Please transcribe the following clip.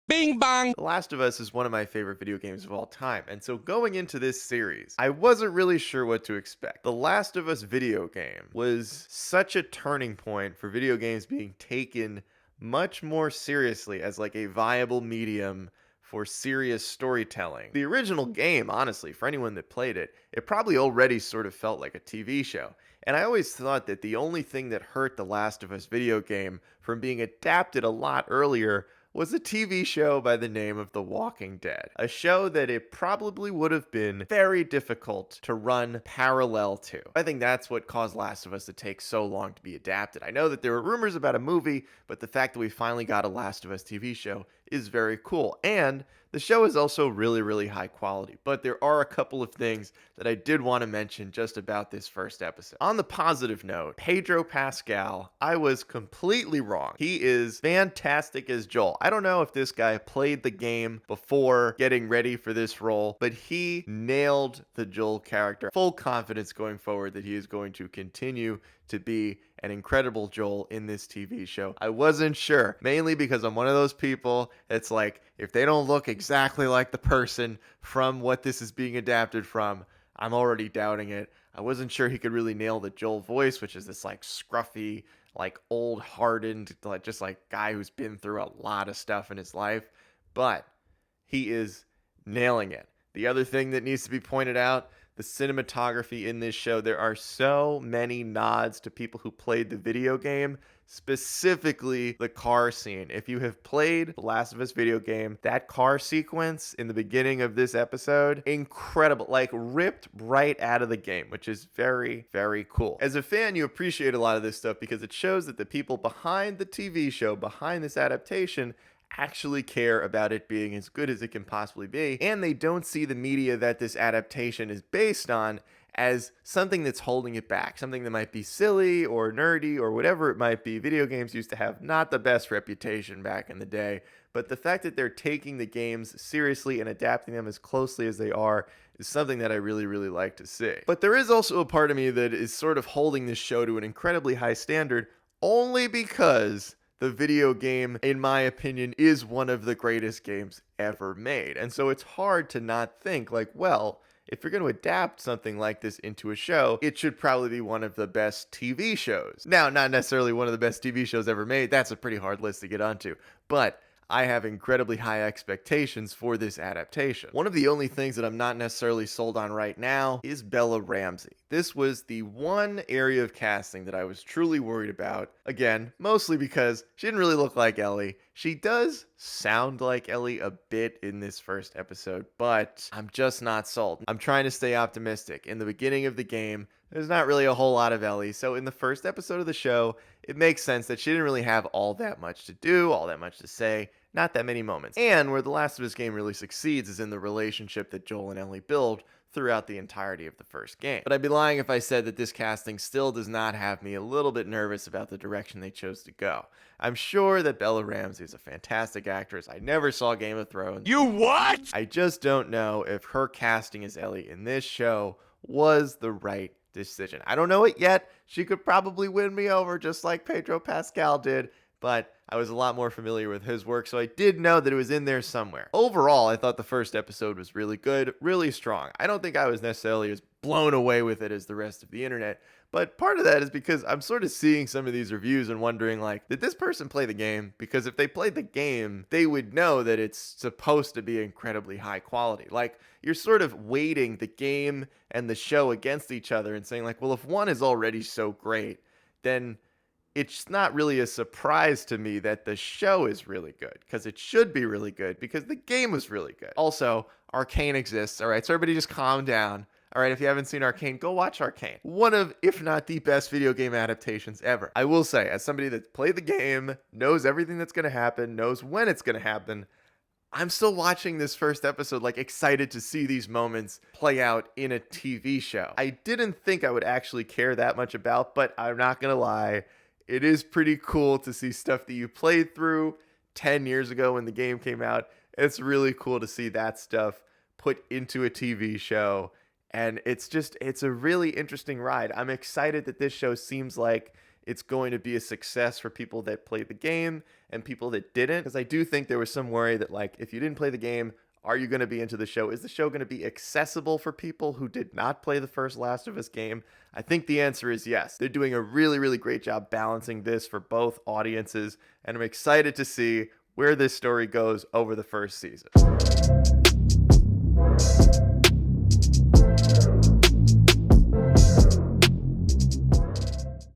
Bing bong. The Last of Us is one of my favorite video games of all time, and so going into this series, I wasn't really sure what to expect. The Last of Us video game was such a turning point for video games being taken much more seriously as like a viable medium for serious storytelling. The original game, honestly, for anyone that played it, it probably already sort of felt like a TV show. And I always thought that the only thing that hurt The Last of Us video game from being adapted a lot earlier was a TV show by the name of The Walking Dead. A show that it probably would have been very difficult to run parallel to. I think that's what caused Last of Us to take so long to be adapted. I know that there were rumors about a movie, but the fact that we finally got a Last of Us TV show is very cool. And the show is also really, really high quality. But there are a couple of things that I did want to mention just about this first episode. On the positive note, Pedro Pascal, I was completely wrong. He is fantastic as Joel. I don't know if this guy played the game before getting ready for this role, but he nailed the Joel character. Full confidence going forward that he is going to continue to be an incredible Joel in this TV show. I wasn't sure, mainly because I'm one of those people. It's like, if they don't look exactly like the person from what this is being adapted from, I'm already doubting it. I wasn't sure he could really nail the Joel voice, which is this like scruffy, like old hardened, like just like guy who's been through a lot of stuff in his life, but he is nailing it. The other thing that needs to be pointed out, the cinematography in this show. There are so many nods to people who played the video game, specifically the car scene. If you have played The Last of Us video game, that car sequence in the beginning of this episode, incredible, like ripped right out of the game, which is very, very cool. As a fan, you appreciate a lot of this stuff because it shows that the people behind the TV show, behind this adaptation, actually care about it being as good as it can possibly be, and they don't see the media that this adaptation is based on as something that's holding it back, something that might be silly or nerdy or whatever it might be. Video games used to have not the best reputation back in the day, but the fact that they're taking the games seriously and adapting them as closely as they are is something that I really, really like to see. But there is also a part of me that is sort of holding this show to an incredibly high standard only because the video game, in my opinion, is one of the greatest games ever made. And so it's hard to not think like, well, if you're going to adapt something like this into a show, it should probably be one of the best TV shows. Now, not necessarily one of the best TV shows ever made. That's a pretty hard list to get onto. But I have incredibly high expectations for this adaptation. One of the only things that I'm not necessarily sold on right now is Bella Ramsey. This was the one area of casting that I was truly worried about. Again, mostly because she didn't really look like Ellie. She does sound like Ellie a bit in this first episode, but I'm just not sold. I'm trying to stay optimistic. In the beginning of the game, there's not really a whole lot of Ellie. So in the first episode of the show, it makes sense that she didn't really have all that much to do, all that much to say, not that many moments. And where The Last of Us game really succeeds is in the relationship that Joel and Ellie build throughout the entirety of the first game. But I'd be lying if I said that this casting still does not have me a little bit nervous about the direction they chose to go. I'm sure that Bella Ramsey is a fantastic actress. I never saw Game of Thrones. You what? I just don't know if her casting as Ellie in this show was the right decision. I don't know it yet. She could probably win me over just like Pedro Pascal did, but I was a lot more familiar with his work, so I did know that it was in there somewhere. Overall, I thought the first episode was really good, really strong. I don't think I was necessarily as blown away with it as the rest of the internet, but part of that is because I'm sort of seeing some of these reviews and wondering, like, did this person play the game? Because if they played the game, they would know that it's supposed to be incredibly high quality. Like, you're sort of weighting the game and the show against each other and saying, like, well, if one is already so great, then it's not really a surprise to me that the show is really good, because it should be really good because the game was really good. Also, Arcane exists, all right? So everybody just calm down. All right, if you haven't seen Arcane, go watch Arcane. One of, if not the best video game adaptations ever. I will say, as somebody that's played the game, knows everything that's going to happen, knows when it's going to happen, I'm still watching this first episode, like excited to see these moments play out in a TV show. I didn't think I would actually care that much about, but I'm not going to lie, it is pretty cool to see stuff that you played through 10 years ago when the game came out. It's really cool to see that stuff put into a TV show. And it's a really interesting ride. I'm excited that this show seems like it's going to be a success for people that played the game and people that didn't. Because I do think there was some worry that, like, if you didn't play the game, are you going to be into the show? Is the show going to be accessible for people who did not play the first Last of Us game? I think the answer is yes. They're doing a really, really great job balancing this for both audiences, and I'm excited to see where this story goes over the first season.